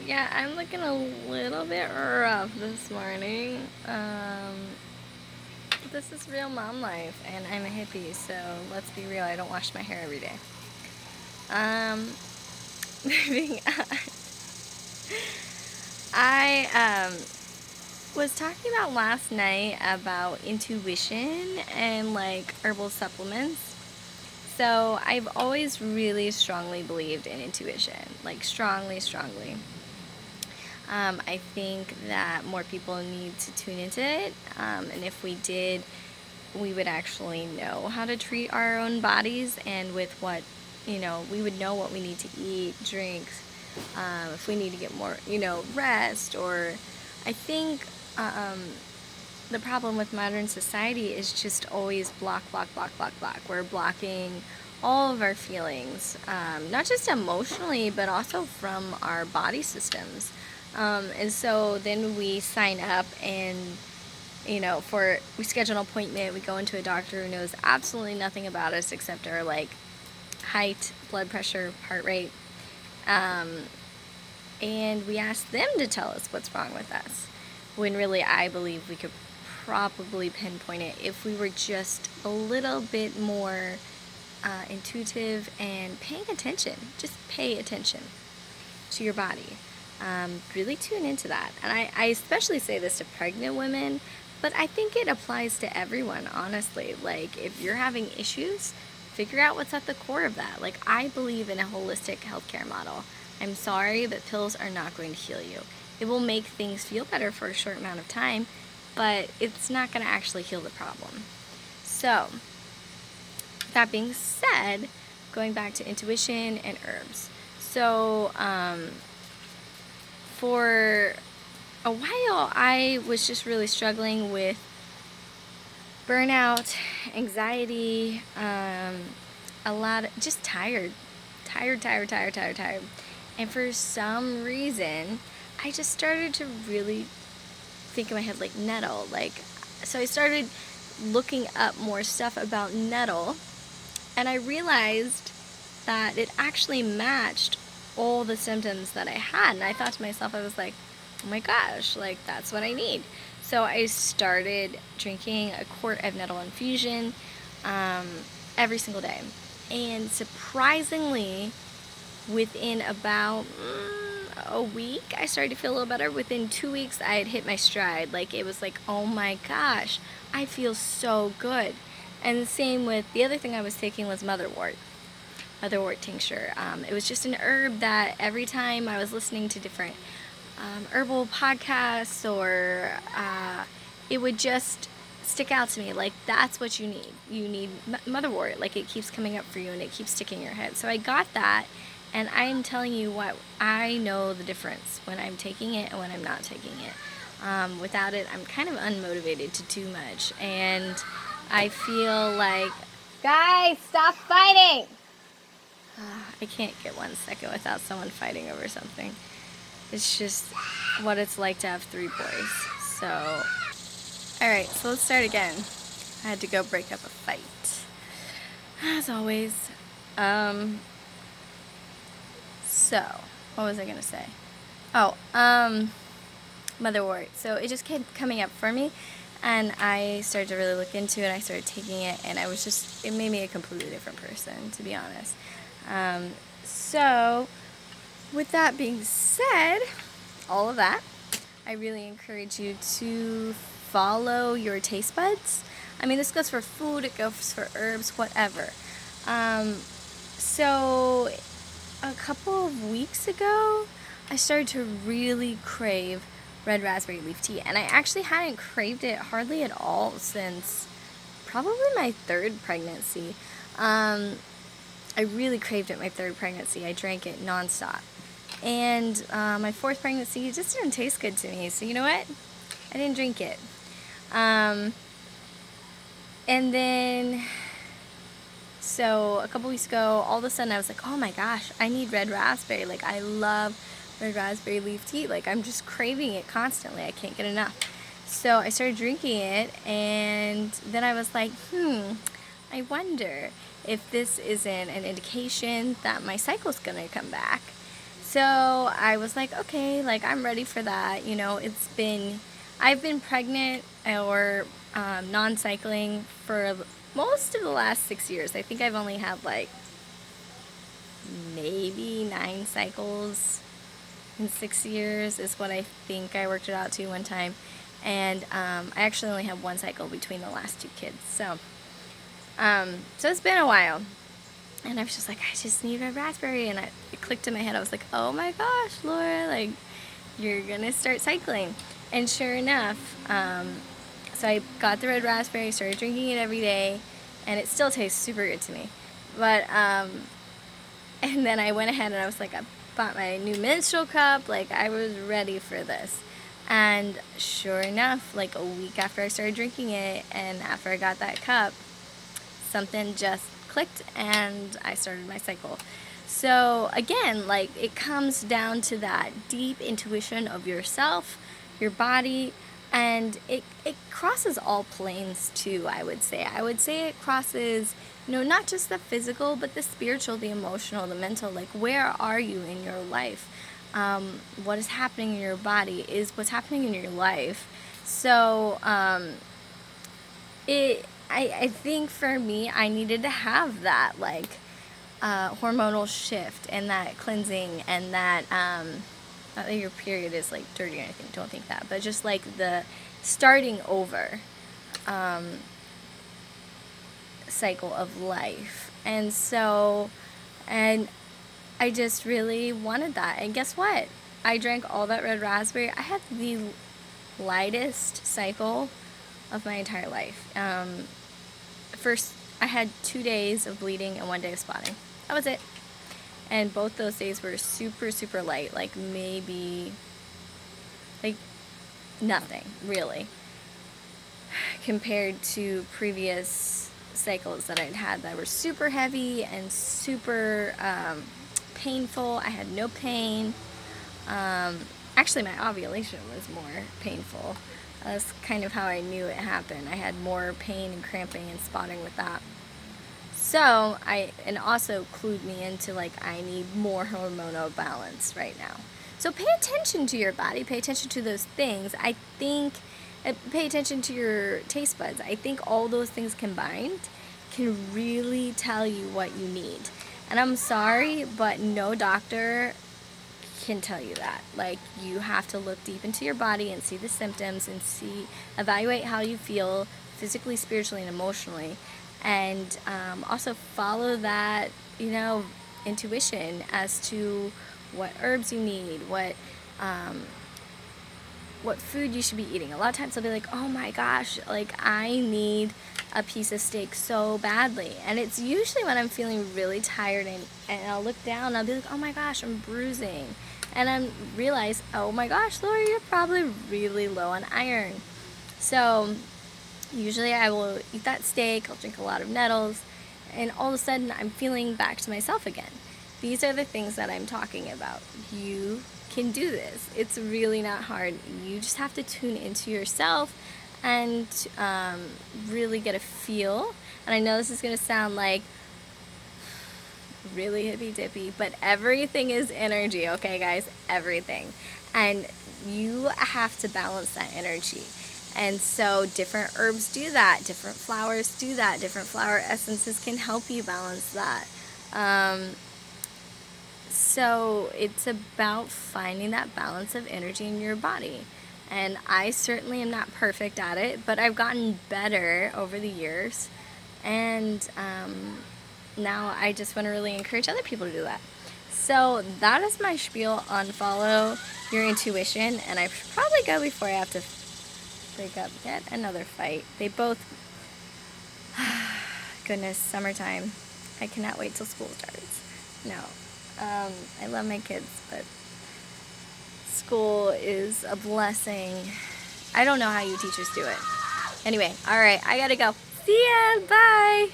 Yeah, I'm looking a little bit rough this morning. This is real mom life, and I'm a hippie, so let's be real, I don't wash my hair every day. Moving on. I was talking about last night about intuition and like herbal supplements. So I've always really strongly believed in intuition, like strongly, strongly. I think that more people need to tune into it, and if we did, we would actually know how to treat our own bodies, and with what, we would know what we need to eat, drink, if we need to get more, rest, or I think the problem with modern society is just always block, block, block, block, block. We're blocking all of our feelings, not just emotionally, but also from our body systems. And so then we sign up and, we schedule an appointment, we go into a doctor who knows absolutely nothing about us except our, like, height, blood pressure, heart rate. And we ask them to tell us what's wrong with us. When really I believe we could probably pinpoint it if we were just a little bit more intuitive and paying attention. Just pay attention to your body. Really tune into that. And I especially say this to pregnant women, but I think it applies to everyone, honestly. Like, if you're having issues, figure out what's at the core of that. Like, I believe in a holistic healthcare model. I'm sorry, but pills are not going to heal you. It will make things feel better for a short amount of time, but it's not going to actually heal the problem. So, that being said, going back to intuition and herbs. So, for a while, I was just really struggling with burnout, anxiety, a lot of just tired. And for some reason, I just started to really think in my head, like, nettle. So I started looking up more stuff about nettle, and I realized that it actually matched all the symptoms that I had. And I thought to myself, I was like, oh my gosh, like, that's what I need. So I started drinking a quart of nettle infusion every single day. And surprisingly, within about a week, I started to feel a little better. Within 2 weeks, I had hit my stride. Like, it was like, oh my gosh, I feel so good. And the same with the other thing I was taking was motherwort tincture. It was just an herb that every time I was listening to different herbal podcasts, or it would just stick out to me. Like, that's what you need. You need motherwort. Like, it keeps coming up for you and it keeps sticking in your head. So I got that, and I'm telling you what, I know the difference when I'm taking it and when I'm not taking it. Without it, I'm kind of unmotivated to do much, and I feel like, guys, stop fighting! I can't get 1 second without someone fighting over something. It's just what it's like to have 3 boys. So, alright, so let's start again. I had to go break up a fight, as always. So, what was I going to say? Oh, motherwort. So it just kept coming up for me, and I started to really look into it. I started taking it, and it made me a completely different person, to be honest. So, with that being said, all of that, I really encourage you to follow your taste buds. I mean, this goes for food, it goes for herbs, whatever. So a couple of weeks ago, I started to really crave red raspberry leaf tea, and I actually hadn't craved it hardly at all since probably my 3rd pregnancy. I really craved it my 3rd pregnancy. I drank it nonstop. And my 4th pregnancy, it just didn't taste good to me. So you know what? I didn't drink it. And then, so a couple weeks ago, all of a sudden I was like, oh my gosh, I need red raspberry. Like, I love red raspberry leaf tea. Like, I'm just craving it constantly. I can't get enough. So I started drinking it, and then I was like, I wonder if this isn't an indication that my cycle's going to come back. So I was like, okay, like I'm ready for that. You know, I've been pregnant or non-cycling for most of the last 6 years. I think I've only had like maybe 9 cycles in 6 years is what I think I worked it out to one time. And I actually only have 1 cycle between the last 2 kids. So it's been a while. And I was just like, I just need a raspberry. And it clicked in my head. I was like, oh my gosh, Laura, like, you're going to start cycling. And sure enough, so I got the red raspberry, started drinking it every day, and it still tastes super good to me. But, and then I went ahead and I was like, I bought my new menstrual cup. Like, I was ready for this. And sure enough, like a week after I started drinking it and after I got that cup, something just clicked and I started my cycle. So again, like it comes down to that deep intuition of yourself, your body, and it crosses all planes too, I would say. I would say it crosses, not just the physical, but the spiritual, the emotional, the mental. Like, where are you in your life? What is happening in your body is what's happening in your life. So I think for me, I needed to have that, like, hormonal shift and that cleansing and that, not that your period is, like, dirty or anything, don't think that, but just, like, the starting over cycle of life. And so, and I just really wanted that. And guess what? I drank all that red raspberry. I had the lightest cycle of my entire life. First, I had 2 days of bleeding and 1 day of spotting. That was it. And both those days were super, super light. Like maybe, like nothing, really. Compared to previous cycles that I'd had that were super heavy and super painful. I had no pain. Actually, my ovulation was more painful. That's kind of how I knew it happened. I had more pain and cramping and spotting with that. So, and also clued me into, like, I need more hormonal balance right now. So pay attention to your body, pay attention to those things. I think, pay attention to your taste buds. I think all those things combined can really tell you what you need. And I'm sorry, but no doctor can tell you that. Like, you have to look deep into your body and see the symptoms and evaluate how you feel physically, spiritually, and emotionally, and also follow that, intuition as to what herbs you need, what food you should be eating. A lot of times I'll be like, oh my gosh, like I need a piece of steak so badly. And it's usually when I'm feeling really tired and I'll look down and I'll be like, oh my gosh, I'm bruising. And I realize, oh my gosh, Laura, you're probably really low on iron. So usually I will eat that steak, I'll drink a lot of nettles, and all of a sudden I'm feeling back to myself again. These are the things that I'm talking about. You can do this. It's really not hard. You just have to tune into yourself and really get a feel. And I know this is going to sound like really hippy-dippy, but everything is energy, okay, guys? Everything. And you have to balance that energy. And so different herbs do that, different flowers do that, different flower essences can help you balance that. So it's about finding that balance of energy in your body. And I certainly am not perfect at it, but I've gotten better over the years. And now I just want to really encourage other people to do that. So that is my spiel on follow your intuition. And I should probably go before I have to break up yet another fight. They both, goodness, summertime. I cannot wait till school starts. No. I love my kids, but school is a blessing. I don't know how you teachers do it. Anyway, all right, I gotta go. See ya, bye.